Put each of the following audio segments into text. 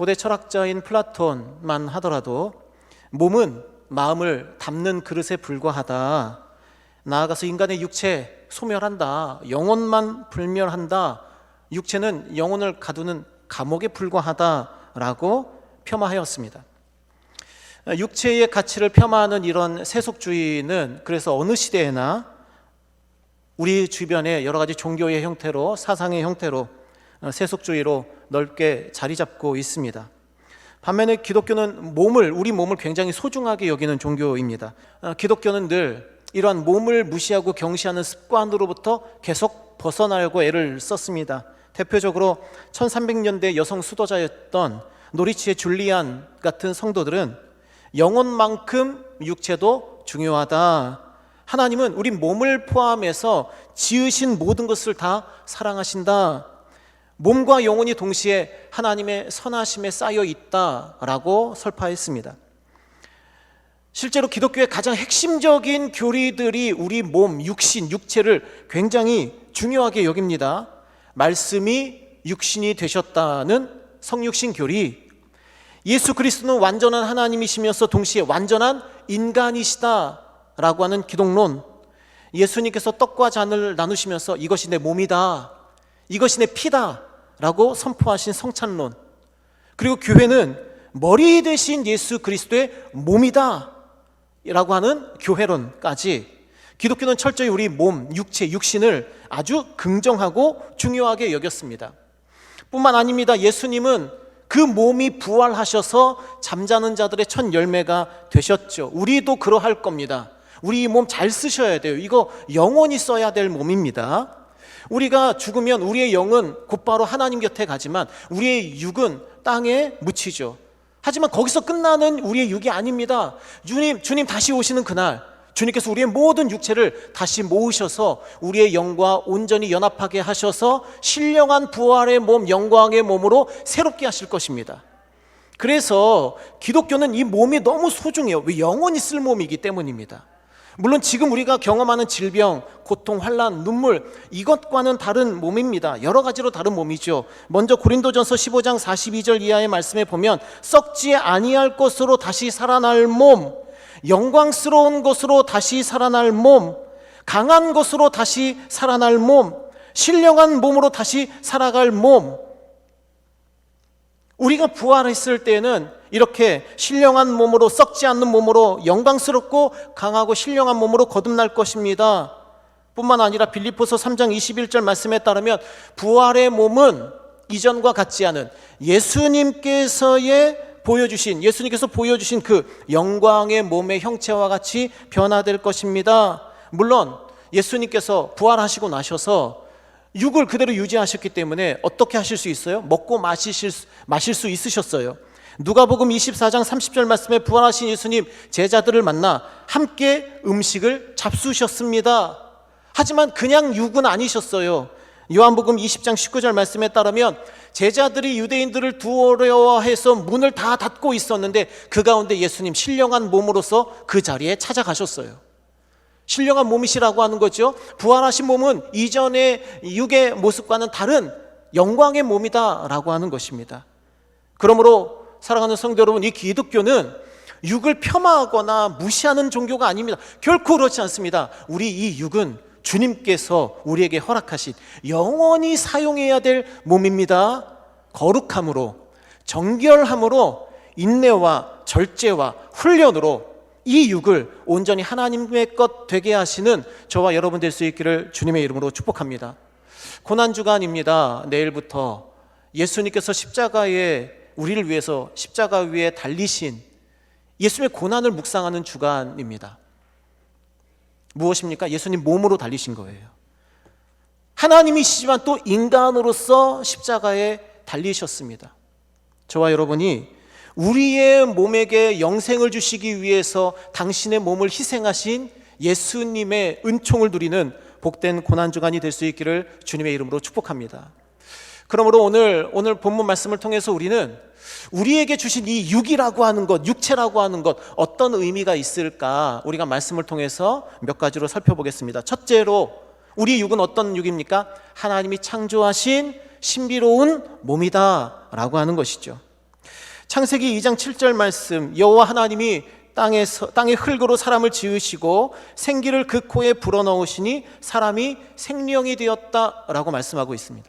고대 철학자인 플라톤만 하더라도 몸은 마음을 담는 그릇에 불과하다, 나아가서 인간의 육체 소멸한다, 영혼만 불멸한다, 육체는 영혼을 가두는 감옥에 불과하다라고 폄하하였습니다. 육체의 가치를 폄하하는 이런 세속주의는 그래서 어느 시대에나 우리 주변에 여러 가지 종교의 형태로, 사상의 형태로, 세속주의로 넓게 자리 잡고 있습니다. 반면에 기독교는 우리 몸을 굉장히 소중하게 여기는 종교입니다. 기독교는 늘 이러한 몸을 무시하고 경시하는 습관으로부터 계속 벗어나려고 애를 썼습니다. 대표적으로 1300년대 여성 수도자였던 노리치의 줄리안 같은 성도들은 영혼만큼 육체도 중요하다, 하나님은 우리 몸을 포함해서 지으신 모든 것을 다 사랑하신다, 몸과 영혼이 동시에 하나님의 선하심에 쌓여 있다라고 설파했습니다. 실제로 기독교의 가장 핵심적인 교리들이 우리 몸, 육신, 육체를 굉장히 중요하게 여깁니다. 말씀이 육신이 되셨다는 성육신 교리, 예수 그리스도는 완전한 하나님이시면서 동시에 완전한 인간이시다라고 하는 기독론, 예수님께서 떡과 잔을 나누시면서 이것이 내 몸이다, 이것이 내 피다 라고 선포하신 성찬론, 그리고 교회는 머리 대신 예수 그리스도의 몸이다 라고 하는 교회론까지, 기독교는 철저히 우리 몸, 육체, 육신을 아주 긍정하고 중요하게 여겼습니다. 뿐만 아닙니다. 예수님은 그 몸이 부활하셔서 잠자는 자들의 첫 열매가 되셨죠. 우리도 그러할 겁니다. 우리 몸 잘 쓰셔야 돼요. 이거 영원히 써야 될 몸입니다. 우리가 죽으면 우리의 영은 곧바로 하나님 곁에 가지만 우리의 육은 땅에 묻히죠. 하지만 거기서 끝나는 우리의 육이 아닙니다. 주님 다시 오시는 그날, 주님께서 우리의 모든 육체를 다시 모으셔서 우리의 영과 온전히 연합하게 하셔서 신령한 부활의 몸, 영광의 몸으로 새롭게 하실 것입니다. 그래서 기독교는 이 몸이 너무 소중해요. 왜? 영원히 쓸 몸이기 때문입니다. 물론 지금 우리가 경험하는 질병, 고통, 환난, 눈물, 이것과는 다른 몸입니다. 여러 가지로 다른 몸이죠. 먼저 고린도전서 15장 42절 이하의 말씀에 보면 썩지 아니할 것으로 다시 살아날 몸, 영광스러운 것으로 다시 살아날 몸, 강한 것으로 다시 살아날 몸, 신령한 몸으로 다시 살아갈 몸. 우리가 부활했을 때는 이렇게 신령한 몸으로, 썩지 않는 몸으로, 영광스럽고 강하고 신령한 몸으로 거듭날 것입니다. 뿐만 아니라 빌립보서 3장 21절 말씀에 따르면 부활의 몸은 이전과 같지 않은 예수님께서 보여주신 그 영광의 몸의 형체와 같이 변화될 것입니다. 물론 예수님께서 부활하시고 나셔서 육을 그대로 유지하셨기 때문에 어떻게 하실 수 있어요? 먹고 마실 수 있으셨어요. 누가복음 24장 30절 말씀에 부활하신 예수님 제자들을 만나 함께 음식을 잡수셨습니다. 하지만 그냥 육은 아니셨어요. 요한복음 20장 19절 말씀에 따르면 제자들이 유대인들을 두려워해서 문을 다 닫고 있었는데 그 가운데 예수님 신령한 몸으로서 그 자리에 찾아가셨어요. 신령한 몸이시라고 하는 거죠. 부활하신 몸은 이전의 육의 모습과는 다른 영광의 몸이다라고 하는 것입니다. 그러므로 사랑하는 성도 여러분, 이 기독교는 육을 폄하하거나 무시하는 종교가 아닙니다. 결코 그렇지 않습니다. 우리 이 육은 주님께서 우리에게 허락하신 영원히 사용해야 될 몸입니다. 거룩함으로, 정결함으로, 인내와 절제와 훈련으로 이 육을 온전히 하나님의 것 되게 하시는 저와 여러분 될 수 있기를 주님의 이름으로 축복합니다. 고난주간입니다. 내일부터 예수님께서 십자가에 우리를 위해서 십자가 위에 달리신 예수님의 고난을 묵상하는 주간입니다. 무엇입니까? 예수님 몸으로 달리신 거예요. 하나님이시지만 또 인간으로서 십자가에 달리셨습니다. 저와 여러분이 우리의 몸에게 영생을 주시기 위해서 당신의 몸을 희생하신 예수님의 은총을 누리는 복된 고난주간이 될 수 있기를 주님의 이름으로 축복합니다. 그러므로 오늘 본문 말씀을 통해서 우리는 우리에게 주신 이 육이라고 하는 것, 육체라고 하는 것, 어떤 의미가 있을까 우리가 말씀을 통해서 몇 가지로 살펴보겠습니다. 첫째로 우리 육은 어떤 육입니까? 하나님이 창조하신 신비로운 몸이다 라고 하는 것이죠. 창세기 2장 7절 말씀, 여호와 하나님이 땅의 흙으로 사람을 지으시고 생기를 그 코에 불어넣으시니 사람이 생명이 되었다라고 말씀하고 있습니다.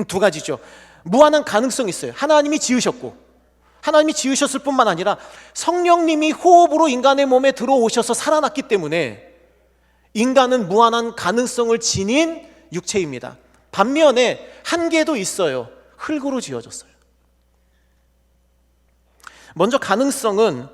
두 가지죠. 무한한 가능성이 있어요. 하나님이 지으셨고, 하나님이 지으셨을 뿐만 아니라 성령님이 호흡으로 인간의 몸에 들어오셔서 살아났기 때문에 인간은 무한한 가능성을 지닌 육체입니다. 반면에 한계도 있어요. 흙으로 지어졌어요. 먼저 가능성은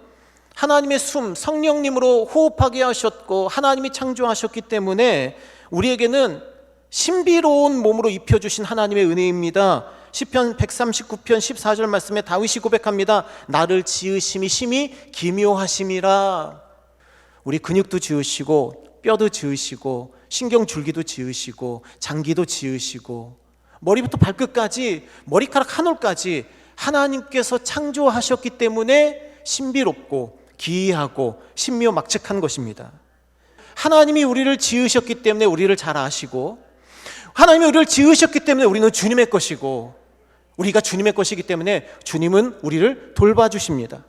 하나님의 숨, 성령님으로 호흡하게 하셨고 하나님이 창조하셨기 때문에 우리에게는 신비로운 몸으로 입혀주신 하나님의 은혜입니다. 시편 139편 14절 말씀에 다윗이 고백합니다. 나를 지으심이 심히 기묘하심이라. 우리 근육도 지으시고 뼈도 지으시고 신경줄기도 지으시고 장기도 지으시고 머리부터 발끝까지 머리카락 한 올까지 하나님께서 창조하셨기 때문에 신비롭고 기이하고 신묘막측한 것입니다. 하나님이 우리를 지으셨기 때문에 우리를 잘 아시고, 하나님이 우리를 지으셨기 때문에 우리는 주님의 것이고, 우리가 주님의 것이기 때문에 주님은 우리를 돌봐주십니다.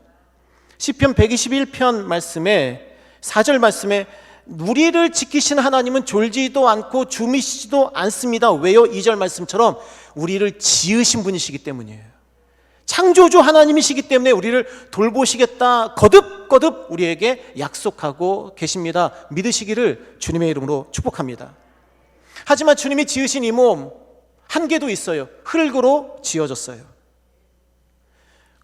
시편 121편 말씀에 4절 말씀에 우리를 지키신 하나님은 졸지도 않고 주무시지도 않습니다. 왜요? 2절 말씀처럼 우리를 지으신 분이시기 때문이에요. 창조주 하나님이시기 때문에 우리를 돌보시겠다 거듭거듭 우리에게 약속하고 계십니다. 믿으시기를 주님의 이름으로 축복합니다. 하지만 주님이 지으신 이 몸 한계도 있어요. 흙으로 지어졌어요.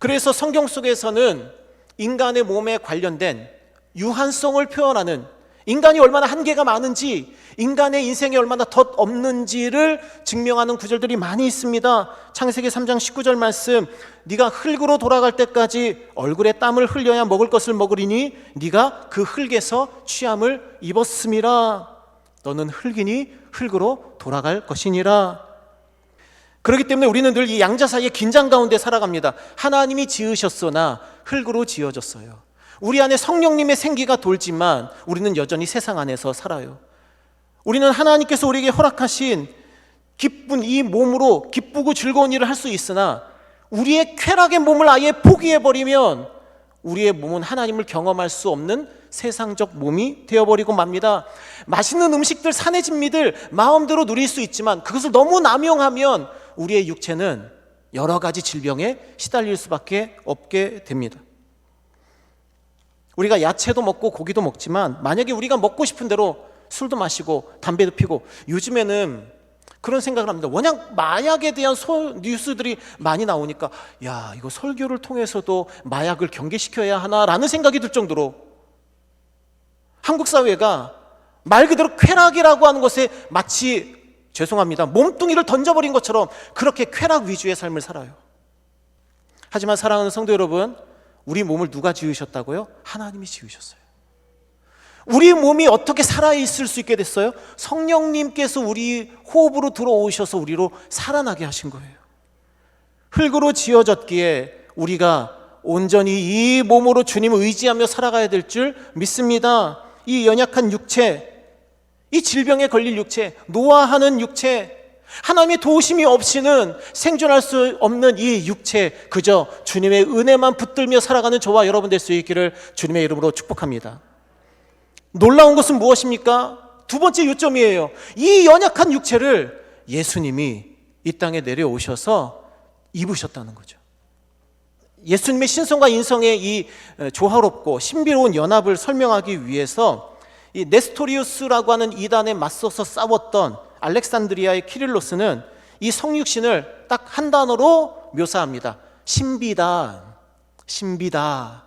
그래서 성경 속에서는 인간의 몸에 관련된 유한성을 표현하는, 인간이 얼마나 한계가 많은지, 인간의 인생이 얼마나 덧 없는지를 증명하는 구절들이 많이 있습니다. 창세기 3장 19절 말씀, 네가 흙으로 돌아갈 때까지 얼굴에 땀을 흘려야 먹을 것을 먹으리니 네가 그 흙에서 취함을 입었음이라. 너는 흙이니 흙으로 돌아갈 것이니라. 그렇기 때문에 우리는 늘 이 양자 사이의 긴장 가운데 살아갑니다. 하나님이 지으셨으나 흙으로 지어졌어요. 우리 안에 성령님의 생기가 돌지만 우리는 여전히 세상 안에서 살아요. 우리는 하나님께서 우리에게 허락하신 기쁜 이 몸으로 기쁘고 즐거운 일을 할 수 있으나 우리의 쾌락의 몸을 아예 포기해버리면 우리의 몸은 하나님을 경험할 수 없는 세상적 몸이 되어버리고 맙니다. 맛있는 음식들, 산의 진미들 마음대로 누릴 수 있지만 그것을 너무 남용하면 우리의 육체는 여러 가지 질병에 시달릴 수밖에 없게 됩니다. 우리가 야채도 먹고 고기도 먹지만 만약에 우리가 먹고 싶은 대로 술도 마시고 담배도 피고, 요즘에는 그런 생각을 합니다. 워낙 마약에 대한 뉴스들이 많이 나오니까 야, 이거 설교를 통해서도 마약을 경계시켜야 하나라는 생각이 들 정도로 한국 사회가 말 그대로 쾌락이라고 하는 것에 마치, 죄송합니다, 몸뚱이를 던져버린 것처럼 그렇게 쾌락 위주의 삶을 살아요. 하지만 사랑하는 성도 여러분, 우리 몸을 누가 지으셨다고요? 하나님이 지으셨어요. 우리 몸이 어떻게 살아있을 수 있게 됐어요? 성령님께서 우리 호흡으로 들어오셔서 우리로 살아나게 하신 거예요. 흙으로 지어졌기에 우리가 온전히 이 몸으로 주님을 의지하며 살아가야 될 줄 믿습니다. 이 연약한 육체, 이 질병에 걸릴 육체, 노화하는 육체, 하나님의 도우심이 없이는 생존할 수 없는 이 육체, 그저 주님의 은혜만 붙들며 살아가는 저와 여러분 될 수 있기를 주님의 이름으로 축복합니다. 놀라운 것은 무엇입니까? 두 번째 요점이에요. 이 연약한 육체를 예수님이 이 땅에 내려오셔서 입으셨다는 거죠. 예수님의 신성과 인성의 이 조화롭고 신비로운 연합을 설명하기 위해서 이 네스토리우스라고 하는 이단에 맞서서 싸웠던 알렉산드리아의 키릴로스는 이 성육신을 딱 한 단어로 묘사합니다. 신비다, 신비다.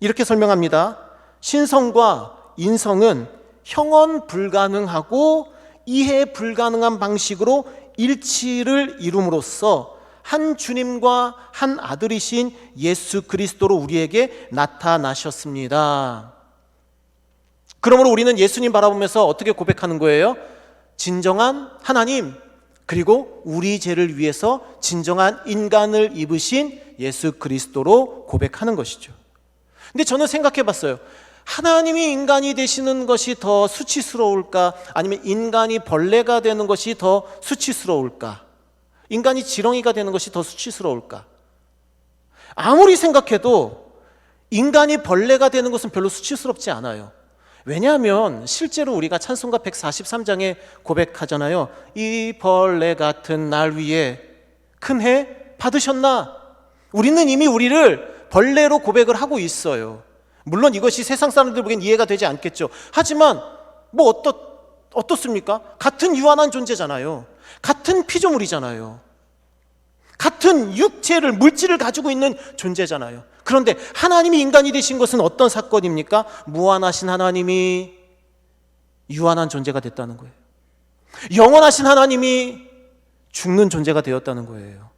이렇게 설명합니다. 신성과 인성은 형언 불가능하고 이해 불가능한 방식으로 일치를 이룸으로써 한 주님과 한 아들이신 예수 그리스도로 우리에게 나타나셨습니다. 그러므로 우리는 예수님 바라보면서 어떻게 고백하는 거예요? 진정한 하나님, 그리고 우리 죄를 위해서 진정한 인간을 입으신 예수 그리스도로 고백하는 것이죠. 근데 저는 생각해 봤어요. 하나님이 인간이 되시는 것이 더 수치스러울까? 아니면 인간이 벌레가 되는 것이 더 수치스러울까? 인간이 지렁이가 되는 것이 더 수치스러울까? 아무리 생각해도 인간이 벌레가 되는 것은 별로 수치스럽지 않아요. 왜냐하면 실제로 우리가 찬송가 143장에 고백하잖아요. 이 벌레 같은 날 위에 큰 해 받으셨나? 우리는 이미 우리를 벌레로 고백을 하고 있어요. 물론 이것이 세상 사람들 보기엔 이해가 되지 않겠죠. 하지만 뭐 어떻습니까? 같은 유한한 존재잖아요. 같은 피조물이잖아요. 같은 육체를, 물질을 가지고 있는 존재잖아요. 그런데 하나님이 인간이 되신 것은 어떤 사건입니까? 무한하신 하나님이 유한한 존재가 됐다는 거예요. 영원하신 하나님이 죽는 존재가 되었다는 거예요.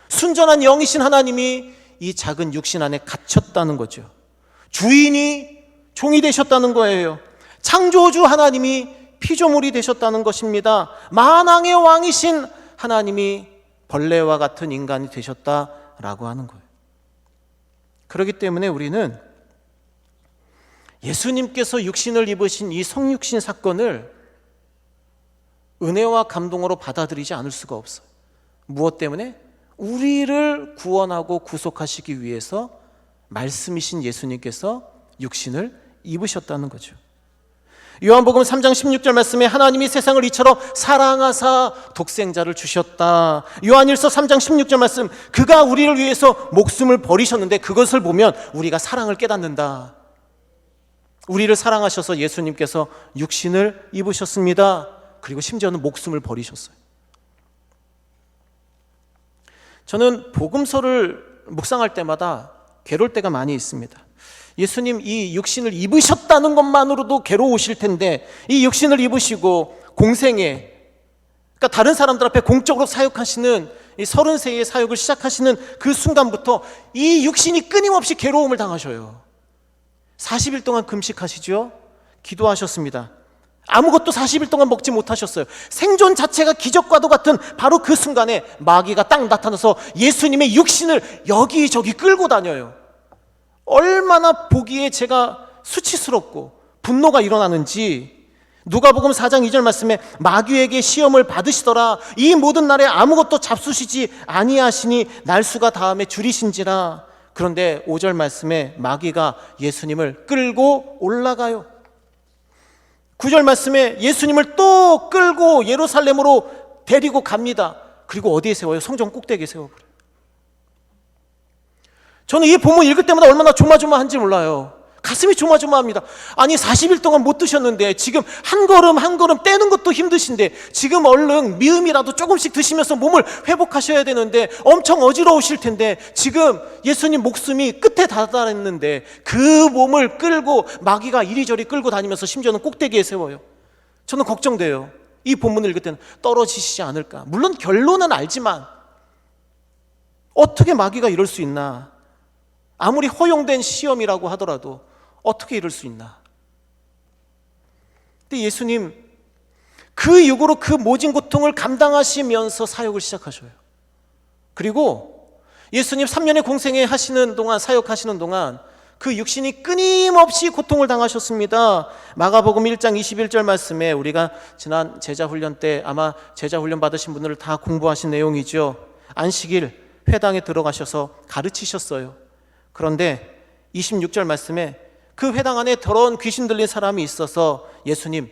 순전한 영이신 하나님이 이 작은 육신 안에 갇혔다는 거죠. 주인이 종이 되셨다는 거예요. 창조주 하나님이 피조물이 되셨다는 것입니다. 만왕의 왕이신 하나님이 벌레와 같은 인간이 되셨다라고 하는 거예요. 그렇기 때문에 우리는 예수님께서 육신을 입으신 이 성육신 사건을 은혜와 감동으로 받아들이지 않을 수가 없어요. 무엇 때문에? 우리를 구원하고 구속하시기 위해서 말씀이신 예수님께서 육신을 입으셨다는 거죠. 요한복음 3장 16절 말씀에 하나님이 세상을 이처럼 사랑하사 독생자를 주셨다. 요한일서 3장 16절 말씀, 그가 우리를 위해서 목숨을 버리셨는데 그것을 보면 우리가 사랑을 깨닫는다. 우리를 사랑하셔서 예수님께서 육신을 입으셨습니다. 그리고 심지어는 목숨을 버리셨어요. 저는 복음서를 묵상할 때마다 괴로울 때가 많이 있습니다. 예수님 이 육신을 입으셨다는 것만으로도 괴로우실 텐데 이 육신을 입으시고 공생애, 그러니까 다른 사람들 앞에 공적으로 사역하시는 이 30세의 사역을 시작하시는 그 순간부터 이 육신이 끊임없이 괴로움을 당하셔요. 40일 동안 금식하시죠. 기도하셨습니다. 아무것도 40일 동안 먹지 못하셨어요. 생존 자체가 기적과도 같은 바로 그 순간에 마귀가 딱 나타나서 예수님의 육신을 여기저기 끌고 다녀요. 얼마나 보기에 제가 수치스럽고 분노가 일어나는지 누가복음 4장 2절 말씀에 마귀에게 시험을 받으시더라. 이 모든 날에 아무것도 잡수시지 아니하시니 날수가 다음에 줄이신지라. 그런데 5절 말씀에 마귀가 예수님을 끌고 올라가요. 9절 말씀에 예수님을 또 끌고 예루살렘으로 데리고 갑니다. 그리고 어디에 세워요? 성전 꼭대기에 세워버려요. 저는 이 본문 읽을 때마다 얼마나 조마조마한지 몰라요. 가슴이 조마조마합니다. 아니 40일 동안 못 드셨는데 지금 한 걸음 한 걸음 떼는 것도 힘드신데 지금 얼른 미음이라도 조금씩 드시면서 몸을 회복하셔야 되는데 엄청 어지러우실 텐데 지금 예수님 목숨이 끝에 다다랐는데 그 몸을 끌고 마귀가 이리저리 끌고 다니면서 심지어는 꼭대기에 세워요. 저는 걱정돼요. 이 본문을 읽을 때는 떨어지시지 않을까. 물론 결론은 알지만 어떻게 마귀가 이럴 수 있나. 아무리 허용된 시험이라고 하더라도 어떻게 이럴 수 있나. 근데 예수님 그 육으로 그 모진 고통을 감당하시면서 사역을 시작하셔요. 그리고 예수님 3년의 공생애 하시는 동안, 사역하시는 동안 그 육신이 끊임없이 고통을 당하셨습니다. 마가복음 1장 21절 말씀에 우리가 지난 제자훈련 때 아마 제자훈련 받으신 분들을 다 공부하신 내용이죠. 안식일 회당에 들어가셔서 가르치셨어요. 그런데 26절 말씀에 그 회당 안에 더러운 귀신 들린 사람이 있어서 예수님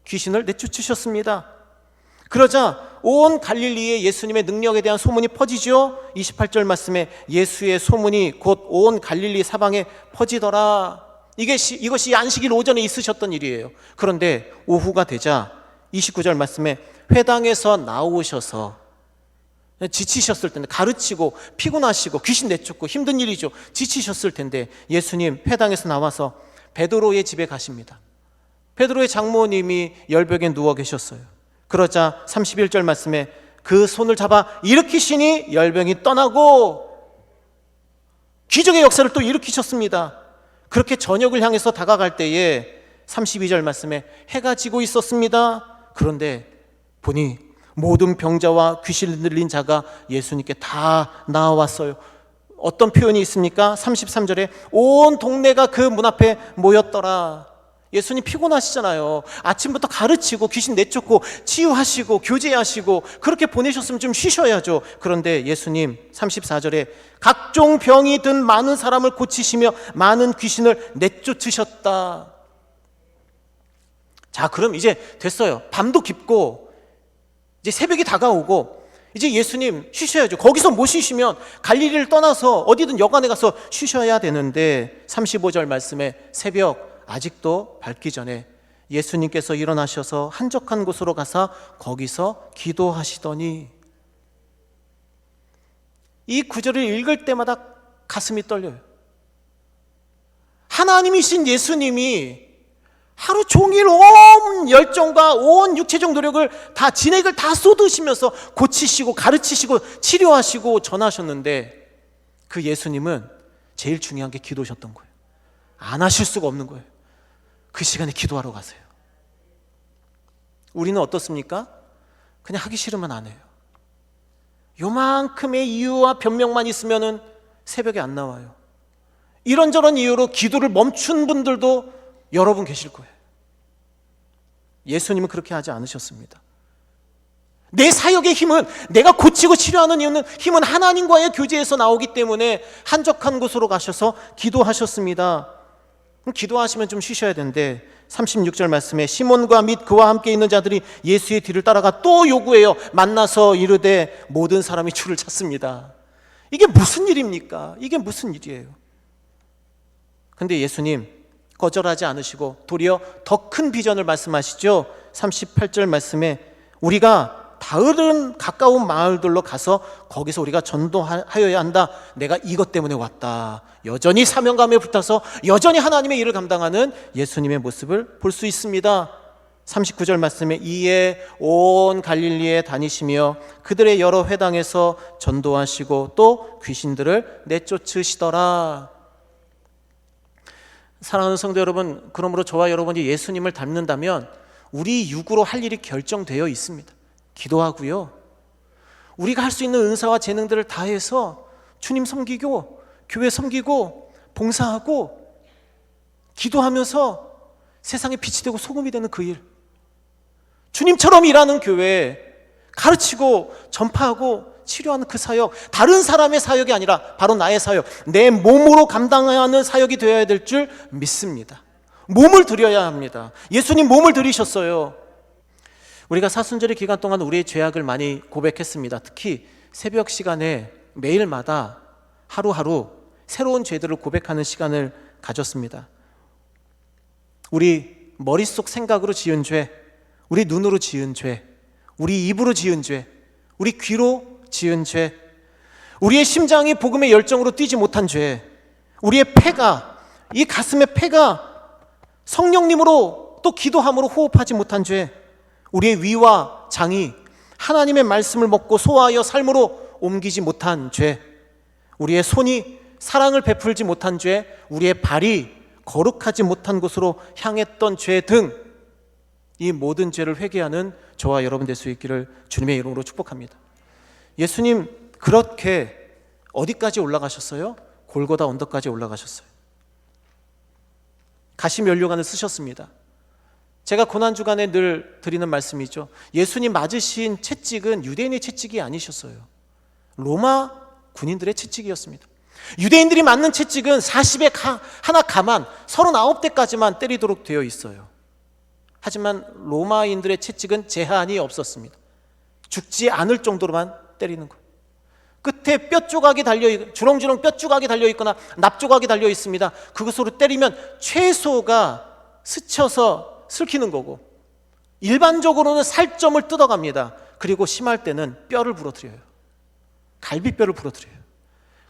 귀신을 내쫓으셨습니다. 그러자 온 갈릴리에 예수님의 능력에 대한 소문이 퍼지죠. 28절 말씀에 예수의 소문이 곧 온 갈릴리 사방에 퍼지더라. 이것이 안식일 오전에 있으셨던 일이에요. 그런데 오후가 되자 29절 말씀에 회당에서 나오셔서 지치셨을 텐데, 가르치고 피곤하시고 귀신 내쫓고 힘든 일이죠. 지치셨을 텐데 예수님 회당에서 나와서 베드로의 집에 가십니다. 베드로의 장모님이 열벽에 누워 계셨어요. 그러자 31절 말씀에 그 손을 잡아 일으키시니 열병이 떠나고 기적의 역사를 또 일으키셨습니다. 그렇게 저녁을 향해서 다가갈 때에 32절 말씀에 해가 지고 있었습니다. 그런데 보니 모든 병자와 귀신 들린 자가 예수님께 다 나와왔어요. 어떤 표현이 있습니까? 33절에 온 동네가 그 문 앞에 모였더라. 예수님 피곤하시잖아요. 아침부터 가르치고 귀신 내쫓고 치유하시고 교제하시고 그렇게 보내셨으면 좀 쉬셔야죠. 그런데 예수님 34절에 각종 병이 든 많은 사람을 고치시며 많은 귀신을 내쫓으셨다. 자, 그럼 이제 됐어요. 밤도 깊고 이제 새벽이 다가오고 이제 예수님 쉬셔야죠. 거기서 못 쉬시면 갈릴리를 떠나서 어디든 여관에 가서 쉬셔야 되는데 35절 말씀에 새벽 아직도 밝기 전에 예수님께서 일어나셔서 한적한 곳으로 가서 거기서 기도하시더니, 이 구절을 읽을 때마다 가슴이 떨려요. 하나님이신 예수님이 하루 종일 온 열정과 온 육체적 노력을 다 진액을 다 쏟으시면서 고치시고 가르치시고 치료하시고 전하셨는데 그 예수님은 제일 중요한 게 기도셨던 거예요. 안 하실 수가 없는 거예요. 그 시간에 기도하러 가세요. 우리는 어떻습니까? 그냥 하기 싫으면 안 해요. 요만큼의 이유와 변명만 있으면은 새벽에 안 나와요. 이런저런 이유로 기도를 멈춘 분들도 여러분 계실 거예요. 예수님은 그렇게 하지 않으셨습니다. 내 사역의 힘은, 내가 고치고 치료하는 힘은 하나님과의 교제에서 나오기 때문에 한적한 곳으로 가셔서 기도하셨습니다. 기도하시면 좀 쉬셔야 되는데 36절 말씀에 시몬과 및 그와 함께 있는 자들이 예수의 뒤를 따라가 또 요구해요. 만나서 이르되 모든 사람이 주를 찾습니다. 이게 무슨 일입니까? 이게 무슨 일이에요? 근데 예수님 거절하지 않으시고 도리어 더 큰 비전을 말씀하시죠. 38절 말씀에 우리가 다른 가까운 마을들로 가서 거기서 우리가 전도하여야 한다. 내가 이것 때문에 왔다. 여전히 사명감에 붙어서 여전히 하나님의 일을 감당하는 예수님의 모습을 볼 수 있습니다. 39절 말씀에 이에 온 갈릴리에 다니시며 그들의 여러 회당에서 전도하시고 또 귀신들을 내쫓으시더라. 사랑하는 성도 여러분, 그러므로 저와 여러분이 예수님을 닮는다면 우리 육으로 할 일이 결정되어 있습니다. 기도하고요, 우리가 할 수 있는 은사와 재능들을 다해서 주님 섬기고 교회 섬기고 봉사하고 기도하면서 세상에 빛이 되고 소금이 되는 그 일, 주님처럼 일하는 교회, 가르치고 전파하고 치료하는 그 사역, 다른 사람의 사역이 아니라 바로 나의 사역, 내 몸으로 감당하는 사역이 되어야 될 줄 믿습니다. 몸을 드려야 합니다. 예수님 몸을 드리셨어요. 우리가 사순절의 기간 동안 우리의 죄악을 많이 고백했습니다. 특히 새벽 시간에 매일마다 하루하루 새로운 죄들을 고백하는 시간을 가졌습니다. 우리 머릿속 생각으로 지은 죄, 우리 눈으로 지은 죄, 우리 입으로 지은 죄, 우리 귀로 지은 죄, 우리의 심장이 복음의 열정으로 뛰지 못한 죄, 우리의 폐가, 이 가슴의 폐가 성령님으로 또 기도함으로 호흡하지 못한 죄, 우리의 위와 장이 하나님의 말씀을 먹고 소화하여 삶으로 옮기지 못한 죄, 우리의 손이 사랑을 베풀지 못한 죄, 우리의 발이 거룩하지 못한 곳으로 향했던 죄 등 이 모든 죄를 회개하는 저와 여러분 될 수 있기를 주님의 이름으로 축복합니다. 예수님 그렇게 어디까지 올라가셨어요? 골고다 언덕까지 올라가셨어요. 가시면류관을 쓰셨습니다. 제가 고난주간에 늘 드리는 말씀이죠. 예수님 맞으신 채찍은 유대인의 채찍이 아니셨어요. 로마 군인들의 채찍이었습니다. 유대인들이 맞는 채찍은 40에 하나 가만 39대까지만 때리도록 되어 있어요. 하지만 로마인들의 채찍은 제한이 없었습니다. 죽지 않을 정도로만 때리는 거예요. 끝에 뼈 조각이 주렁주렁 뼈 조각이 달려 있거나 납 조각이 달려 있습니다. 그것으로 때리면 최소가 스쳐서 슬키는 거고, 일반적으로는 살점을 뜯어갑니다. 그리고 심할 때는 뼈를 부러뜨려요. 갈비뼈를 부러뜨려요.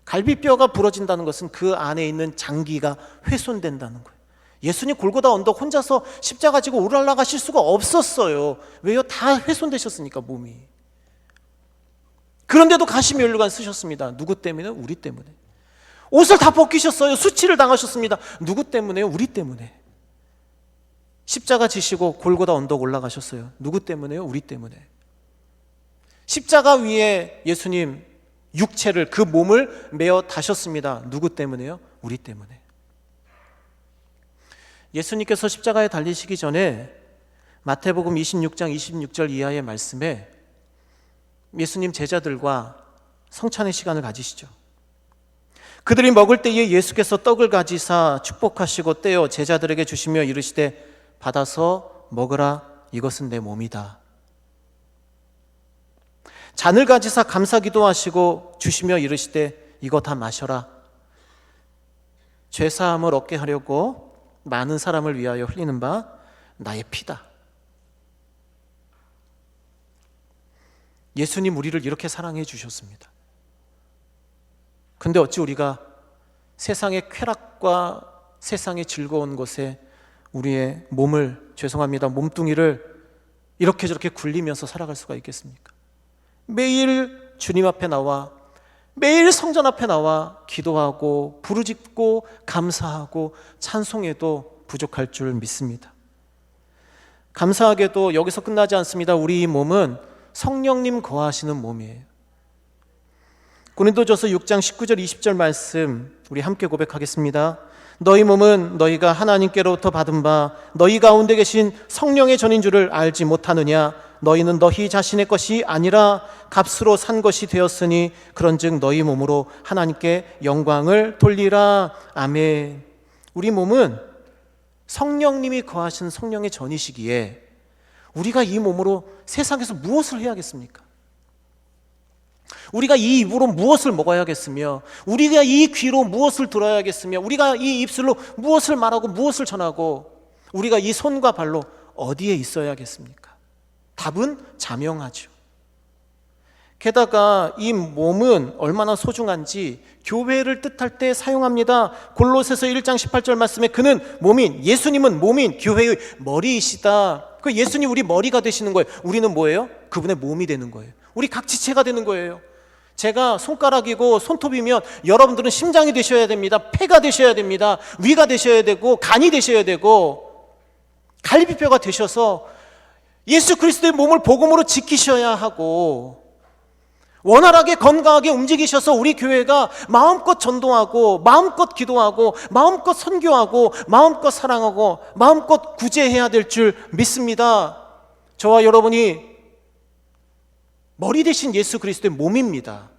갈비뼈가 부러진다는 것은 그 안에 있는 장기가 훼손된다는 거예요. 예수님 골고다 언덕 혼자서 십자가 지고 올라가실 수가 없었어요. 왜요? 다 훼손되셨으니까 몸이. 그런데도 가시면류관 쓰셨습니다. 누구 때문에? 우리 때문에. 옷을 다 벗기셨어요. 수치를 당하셨습니다. 누구 때문에요? 우리 때문에. 십자가 지시고 골고다 언덕 올라가셨어요. 누구 때문에요? 우리 때문에. 십자가 위에 예수님 육체를, 그 몸을 메어 다셨습니다. 누구 때문에요? 우리 때문에. 예수님께서 십자가에 달리시기 전에 마태복음 26장 26절 이하의 말씀에 예수님 제자들과 성찬의 시간을 가지시죠. 그들이 먹을 때에 예수께서 떡을 가지사 축복하시고 떼어 제자들에게 주시며 이르시되 받아서 먹으라, 이것은 내 몸이다. 잔을 가지사 감사 기도하시고 주시며 이르시되 이거 다 마셔라. 죄사함을 얻게 하려고 많은 사람을 위하여 흘리는 바 나의 피다. 예수님 우리를 이렇게 사랑해 주셨습니다. 근데 어찌 우리가 세상의 쾌락과 세상의 즐거운 것에 우리의 몸을, 죄송합니다, 몸뚱이를 이렇게 저렇게 굴리면서 살아갈 수가 있겠습니까? 매일 주님 앞에 나와, 매일 성전 앞에 나와 기도하고 부르짖고 감사하고 찬송해도 부족할 줄 믿습니다. 감사하게도 여기서 끝나지 않습니다. 우리 이 몸은 성령님 거하시는 몸이에요. 고린도전서 6장 19절 20절 말씀 우리 함께 고백하겠습니다. 너희 몸은 너희가 하나님께로부터 받은 바 너희 가운데 계신 성령의 전인 줄을 알지 못하느냐? 너희는 너희 자신의 것이 아니라 값으로 산 것이 되었으니 그런즉 너희 몸으로 하나님께 영광을 돌리라. 아멘. 우리 몸은 성령님이 거하신 성령의 전이시기에 우리가 이 몸으로 세상에서 무엇을 해야겠습니까? 우리가 이 입으로 무엇을 먹어야겠으며, 우리가 이 귀로 무엇을 들어야겠으며, 우리가 이 입술로 무엇을 말하고 무엇을 전하고, 우리가 이 손과 발로 어디에 있어야겠습니까? 답은 자명하죠. 게다가 이 몸은 얼마나 소중한지 교회를 뜻할 때 사용합니다. 골로새서 1장 18절 말씀에 그는 몸인, 예수님은 몸인 교회의 머리이시다. 그 예수님 우리 머리가 되시는 거예요. 우리는 뭐예요? 그분의 몸이 되는 거예요. 우리 각 지체가 되는 거예요. 제가 손가락이고 손톱이면 여러분들은 심장이 되셔야 됩니다. 폐가 되셔야 됩니다. 위가 되셔야 되고 간이 되셔야 되고 갈비뼈가 되셔서 예수 그리스도의 몸을 복음으로 지키셔야 하고 원활하게 건강하게 움직이셔서 우리 교회가 마음껏 전도하고 마음껏 기도하고 마음껏 선교하고 마음껏 사랑하고 마음껏 구제해야 될 줄 믿습니다. 저와 여러분이 머리 대신 예수 그리스도의 몸입니다.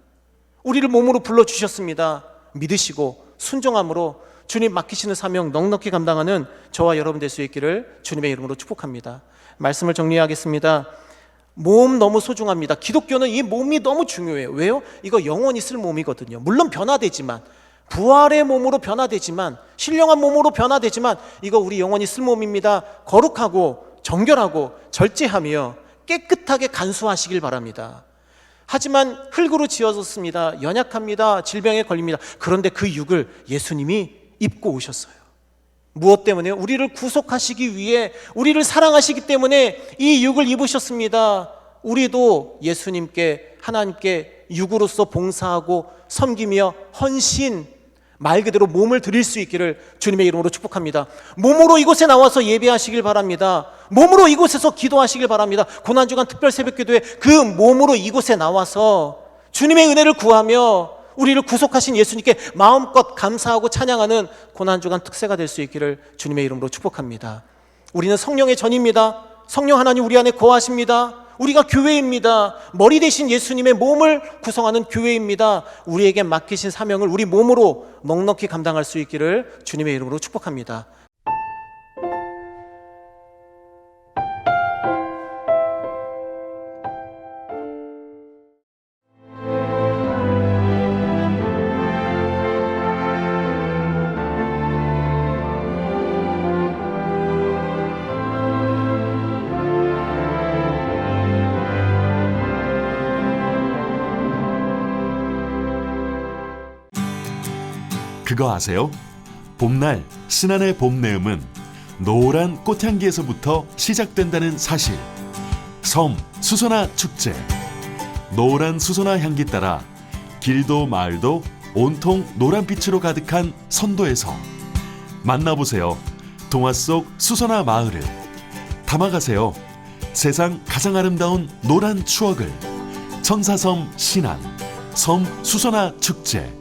우리를 몸으로 불러주셨습니다. 믿으시고 순종함으로 주님 맡기시는 사명 넉넉히 감당하는 저와 여러분 될 수 있기를 주님의 이름으로 축복합니다. 말씀을 정리하겠습니다. 몸 너무 소중합니다. 기독교는 이 몸이 너무 중요해요. 왜요? 이거 영원히 쓸 몸이거든요. 물론 변화되지만, 부활의 몸으로 변화되지만, 신령한 몸으로 변화되지만 이거 우리 영원히 쓸 몸입니다. 거룩하고 정결하고 절제하며 깨끗하게 간수하시길 바랍니다. 하지만 흙으로 지어졌습니다. 연약합니다. 질병에 걸립니다. 그런데 그 육을 예수님이 입고 오셨어요. 무엇 때문에요? 우리를 구속하시기 위해, 우리를 사랑하시기 때문에 이 육을 입으셨습니다. 우리도 예수님께, 하나님께 육으로서 봉사하고 섬기며 헌신, 말 그대로 몸을 드릴 수 있기를 주님의 이름으로 축복합니다. 몸으로 이곳에 나와서 예배하시길 바랍니다. 몸으로 이곳에서 기도하시길 바랍니다. 고난주간 특별 새벽기도에 그 몸으로 이곳에 나와서 주님의 은혜를 구하며 우리를 구속하신 예수님께 마음껏 감사하고 찬양하는 고난주간 특세가 될 수 있기를 주님의 이름으로 축복합니다. 우리는 성령의 전입니다. 성령 하나님 우리 안에 거하십니다. 우리가 교회입니다. 머리 대신 예수님의 몸을 구성하는 교회입니다. 우리에게 맡기신 사명을 우리 몸으로 넉넉히 감당할 수 있기를 주님의 이름으로 축복합니다. 그거 아세요? 봄날 신안의 봄 내음은 노란 꽃향기에서부터 시작된다는 사실. 섬 수소나 축제. 노란 수소나 향기 따라 길도 마을도 온통 노란빛으로 가득한 선도에서 만나보세요. 동화 속 수소나 마을을 담아가세요. 세상 가장 아름다운 노란 추억을. 천사섬 신안 섬 수소나 축제.